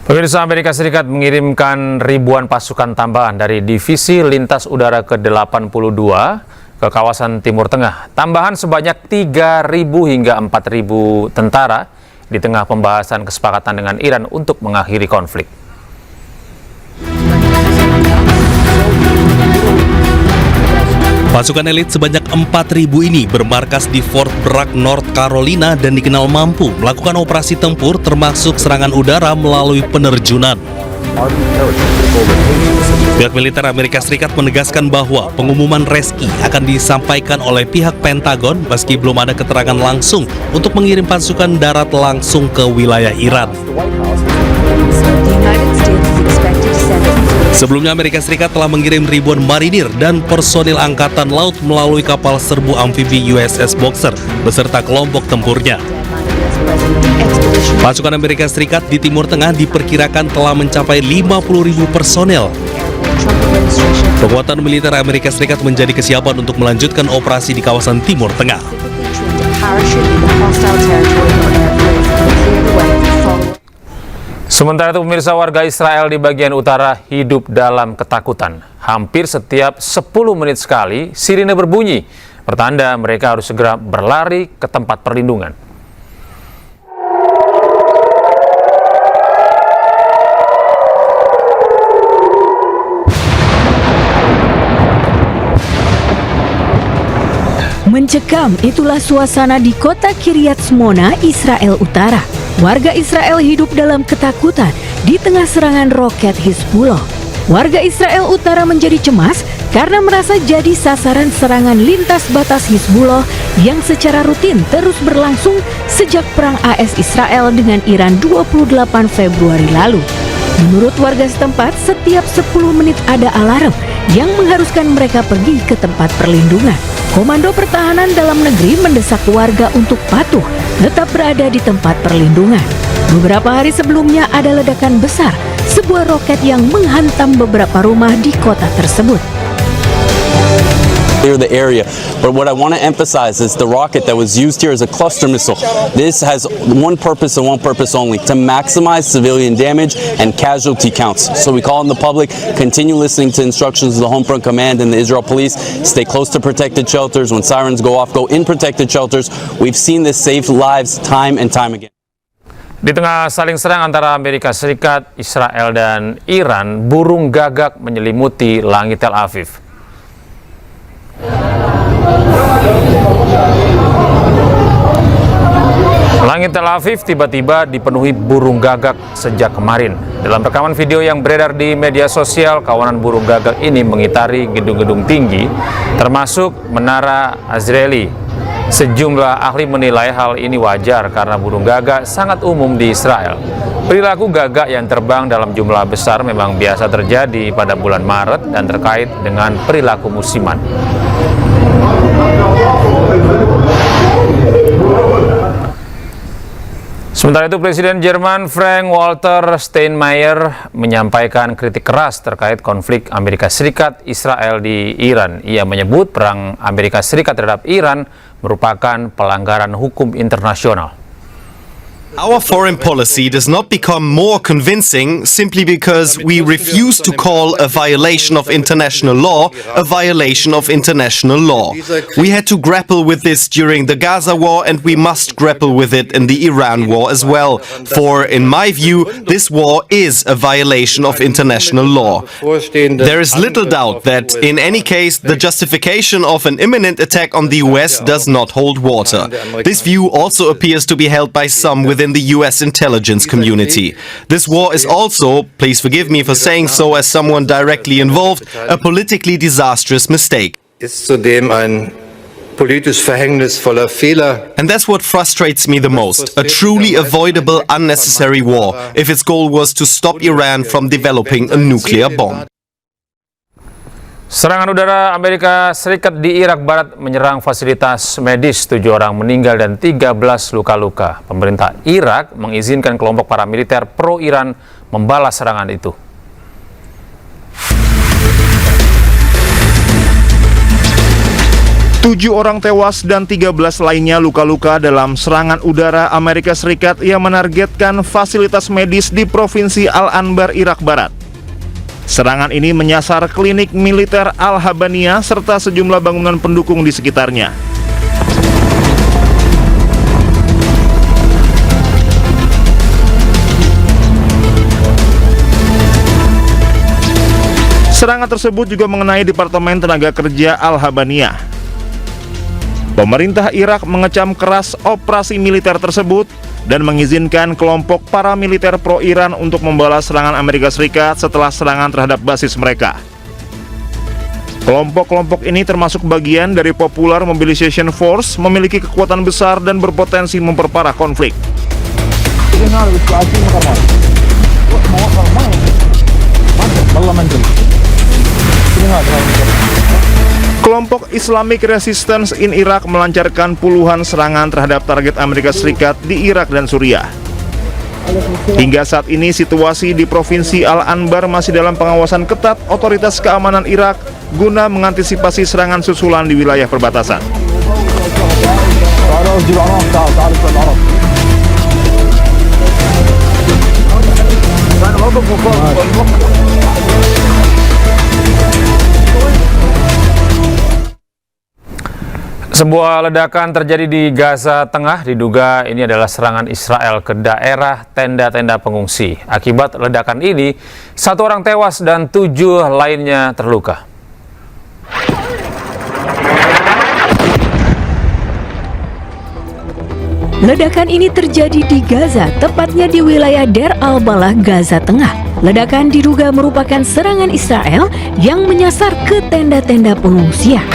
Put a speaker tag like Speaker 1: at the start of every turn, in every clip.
Speaker 1: Pemirsa, Amerika Serikat mengirimkan ribuan pasukan tambahan dari Divisi Lintas Udara ke-82 ke kawasan Timur Tengah. Tambahan sebanyak 3.000 hingga 4.000 tentara di tengah pembahasan kesepakatan dengan Iran untuk mengakhiri konflik.
Speaker 2: Pasukan elit sebanyak 4.000 ini bermarkas di Fort Bragg, North Carolina dan dikenal mampu melakukan operasi tempur termasuk serangan udara melalui penerjunan. Pihak militer Amerika Serikat menegaskan bahwa pengumuman reski akan disampaikan oleh pihak Pentagon meski belum ada keterangan langsung untuk mengirim pasukan darat langsung ke wilayah Iran. Sebelumnya Amerika Serikat telah mengirim ribuan marinir dan personil angkatan laut melalui kapal serbu amfibi USS Boxer beserta kelompok tempurnya. Pasukan Amerika Serikat di Timur Tengah diperkirakan telah mencapai 50.000 personel. Penguatan militer Amerika Serikat menjadi kesiapan untuk melanjutkan operasi di kawasan Timur Tengah.
Speaker 1: Sementara itu, pemirsa, warga Israel di bagian utara hidup dalam ketakutan. Hampir setiap 10 menit sekali sirine berbunyi, pertanda mereka harus segera berlari ke tempat perlindungan.
Speaker 3: Mencekam, itulah suasana di kota Kiryat Shmona, Israel Utara. Warga Israel hidup dalam ketakutan di tengah serangan roket Hizbullah. Warga Israel Utara menjadi cemas karena merasa jadi sasaran serangan lintas batas Hizbullah yang secara rutin terus berlangsung sejak perang AS Israel dengan Iran 28 Februari lalu. Menurut warga setempat, setiap 10 menit ada alarm yang mengharuskan mereka pergi ke tempat perlindungan. Komando Pertahanan Dalam Negeri mendesak warga untuk patuh tetap berada di tempat perlindungan. Beberapa hari sebelumnya ada ledakan besar, sebuah roket yang menghantam beberapa rumah di kota tersebut.
Speaker 4: Clear the area, but what I want to emphasize is the rocket that was used here is a cluster missile. This has one purpose and one purpose only: to maximize civilian damage and casualty counts. So we call on the public, continue listening to instructions of the Home Front Command and the Israel Police. Stay close to protected shelters. When sirens go off, go in protected shelters. We've seen this save lives time and time again.
Speaker 1: Di tengah saling serang antara Amerika Serikat, Israel, dan Iran, burung gagak menyelimuti langit Tel Aviv. Langit Tel Aviv tiba-tiba dipenuhi burung gagak sejak kemarin. Dalam rekaman video yang beredar di media sosial, kawanan burung gagak ini mengitari gedung-gedung tinggi, termasuk Menara Azrieli. Sejumlah ahli menilai hal ini wajar karena burung gagak sangat umum di Israel. Perilaku gagak yang terbang dalam jumlah besar memang biasa terjadi pada bulan Maret dan terkait dengan perilaku musiman. Sementara itu, Presiden Jerman Frank-Walter Steinmeier menyampaikan kritik keras terkait konflik Amerika Serikat Israel di Iran. Ia menyebut perang Amerika Serikat terhadap Iran merupakan pelanggaran hukum internasional.
Speaker 5: Our foreign policy does not become more convincing simply because we refuse to call a violation of international law a violation of international law. We had to grapple with this during the Gaza war, and we must grapple with it in the Iran war as well. For, in my view, this war is a violation of international law. There is little doubt that, in any case, the justification of an imminent attack on the US does not hold water. This view also appears to be held by some within the US intelligence community. This war is also, please forgive me for saying so as someone directly involved, a politically disastrous mistake. And that's what frustrates me the most, a truly avoidable, unnecessary war, if its goal was to stop Iran from developing a nuclear bomb.
Speaker 1: Serangan udara Amerika Serikat di Irak Barat menyerang fasilitas medis, 7 orang meninggal dan 13 luka-luka. Pemerintah Irak mengizinkan kelompok paramiliter pro-Iran membalas serangan itu.
Speaker 6: 7 orang tewas dan 13 lainnya luka-luka dalam serangan udara Amerika Serikat yang menargetkan fasilitas medis di Provinsi Al-Anbar, Irak Barat. Serangan ini menyasar klinik militer Al-Habaniya serta sejumlah bangunan pendukung di sekitarnya. Serangan tersebut juga mengenai Departemen Tenaga Kerja Al-Habaniya. Pemerintah Irak mengecam keras operasi militer tersebut dan mengizinkan kelompok paramiliter pro-Iran untuk membalas serangan Amerika Serikat setelah serangan terhadap basis mereka. Kelompok-kelompok ini termasuk bagian dari Popular Mobilization Force, memiliki kekuatan besar dan berpotensi memperparah konflik. Kelompok Islamic Resistance in Iraq melancarkan puluhan serangan terhadap target Amerika Serikat di Irak dan Suriah. Hingga saat ini situasi di Provinsi Al-Anbar masih dalam pengawasan ketat otoritas keamanan Irak guna mengantisipasi serangan susulan di wilayah perbatasan.
Speaker 1: Sebuah ledakan terjadi di Gaza Tengah, diduga ini adalah serangan Israel ke daerah tenda-tenda pengungsi. Akibat ledakan ini, 1 orang tewas dan 7 lainnya terluka.
Speaker 3: Ledakan ini terjadi di Gaza, tepatnya di wilayah Deir al-Balah, Gaza Tengah. Ledakan diduga merupakan serangan Israel yang menyasar ke tenda-tenda pengungsian.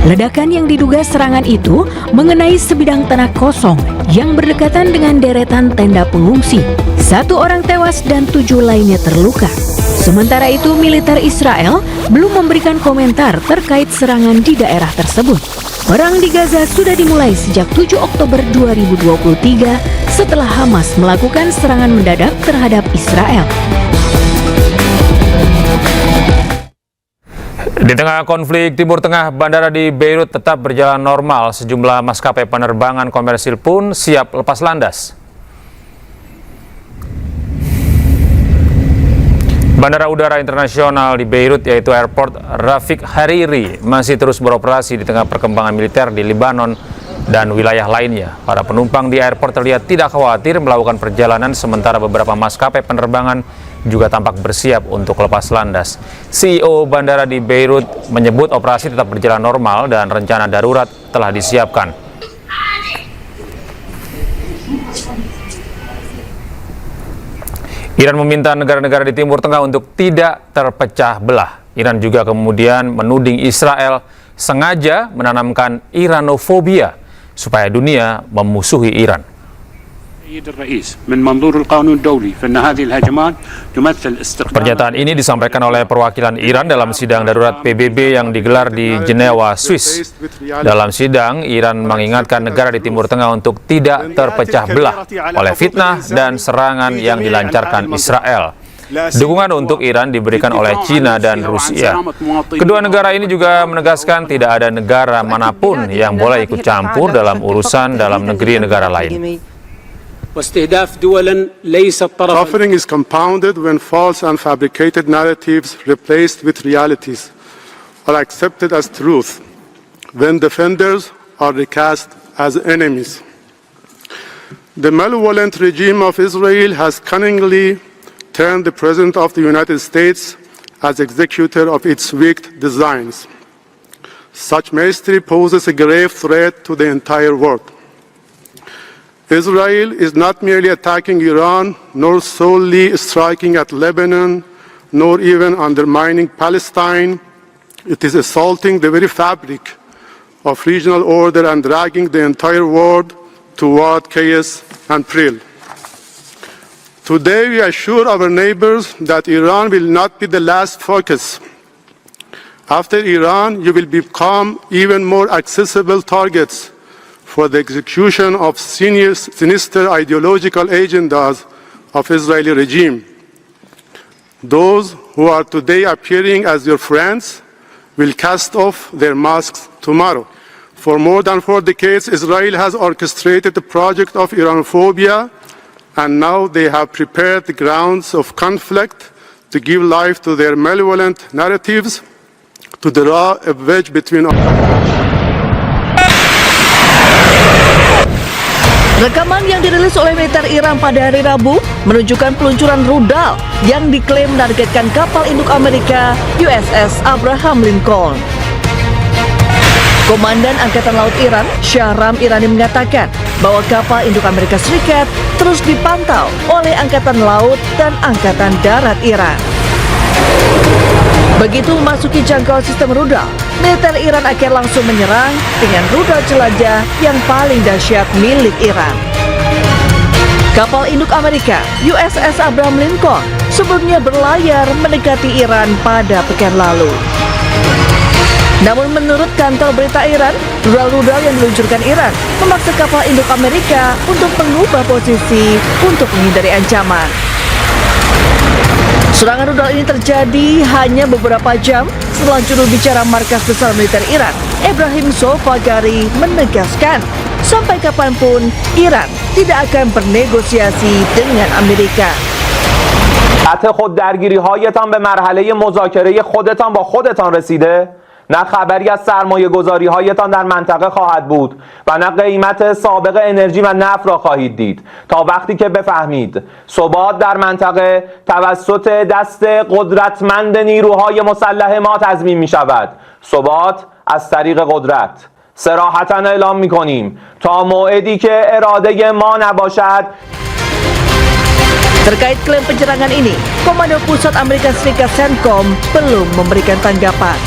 Speaker 3: Ledakan yang diduga serangan itu mengenai sebidang tanah kosong yang berdekatan dengan deretan tenda pengungsi. 1 orang tewas dan 7 lainnya terluka. Sementara itu, militer Israel belum memberikan komentar terkait serangan di daerah tersebut. Perang di Gaza sudah dimulai sejak 7 Oktober 2023 setelah Hamas melakukan serangan mendadak terhadap Israel.
Speaker 1: Di tengah konflik Timur Tengah, bandara di Beirut tetap berjalan normal. Sejumlah maskapai penerbangan komersil pun siap lepas landas. Bandara Udara Internasional di Beirut, yaitu Airport Rafik Hariri, masih terus beroperasi di tengah perkembangan militer di Lebanon dan wilayah lainnya. Para penumpang di airport terlihat tidak khawatir melakukan perjalanan, sementara beberapa maskapai penerbangan juga tampak bersiap untuk lepas landas. CEO bandara di Beirut menyebut operasi tetap berjalan normal dan rencana darurat telah disiapkan. Iran meminta negara-negara di Timur Tengah untuk tidak terpecah belah. Iran juga kemudian menuding Israel sengaja menanamkan Iranofobia supaya dunia memusuhi Iran. Pernyataan ini disampaikan oleh perwakilan Iran dalam sidang darurat PBB yang digelar di Jenewa, Swiss. Dalam sidang, Iran mengingatkan negara di Timur Tengah untuk tidak terpecah belah oleh fitnah dan serangan yang dilancarkan Israel. Dukungan untuk Iran diberikan oleh China dan Rusia. Kedua negara ini juga menegaskan tidak ada negara manapun yang boleh ikut campur dalam urusan dalam negeri negara lain.
Speaker 7: Suffering is compounded when false and fabricated narratives replaced with realities are accepted as truth, when defenders are recast as enemies. The malevolent regime of Israel has cunningly turned the President of the United States as executor of its wicked designs. Such mastery poses a grave threat to the entire world. Israel is not merely attacking Iran, nor solely striking at Lebanon, nor even undermining Palestine. It is assaulting the very fabric of regional order and dragging the entire world toward chaos and peril. Today, we assure our neighbors that Iran will not be the last focus. After Iran, you will become even more accessible targets for the execution of sinister ideological agendas of Israeli regime. those who are today appearing as your friends will cast off their masks tomorrow. For more than 4 decades, Israel has orchestrated the project of Iranophobia, and now they have prepared the grounds of conflict to give life to their malevolent narratives, to draw a wedge between
Speaker 8: Rekaman yang dirilis oleh militer Iran pada hari Rabu menunjukkan peluncuran rudal yang diklaim menargetkan kapal induk Amerika USS Abraham Lincoln. Komandan Angkatan Laut Iran, Shahram Irani mengatakan bahwa kapal induk Amerika Serikat terus dipantau oleh Angkatan Laut dan Angkatan Darat Iran. Begitu memasuki jangkauan sistem rudal, militer Iran akan langsung menyerang dengan rudal jelajah yang paling dahsyat milik Iran. Kapal induk Amerika USS Abraham Lincoln sebelumnya berlayar mendekati Iran pada pekan lalu. Namun menurut kantor berita Iran, rudal-rudal yang diluncurkan Iran memaksa kapal induk Amerika untuk mengubah posisi untuk menghindari ancaman. Serangan rudal ini terjadi hanya beberapa jam setelah juru bicara Markas Besar Militer Iran, Ebrahim Solfagari, menegaskan sampai kapanpun Iran tidak akan bernegosiasi dengan Amerika.
Speaker 9: قطع خود درگیری‌هایتان به مرحله مذاکره خودتان با خودتان رسیده؟ نه خبری از سرمایه‌گذاری‌هایتان در منطقه خواهد بود و نه قیمت سابق انرژی و نفت را خواهید دید تا وقتی که بفهمید ثبات در منطقه توسط دست قدرتمند نیروهای مسلح ما تضمین می‌شود. ثبات از طریق قدرت. صراحتاً اعلام می‌کنیم تا موعدی که اراده ما نباشد.
Speaker 8: Terkait klaim penyerangan ini, Komando Pusat Amerika Serikat CENTCOM belum memberikan tanggapan.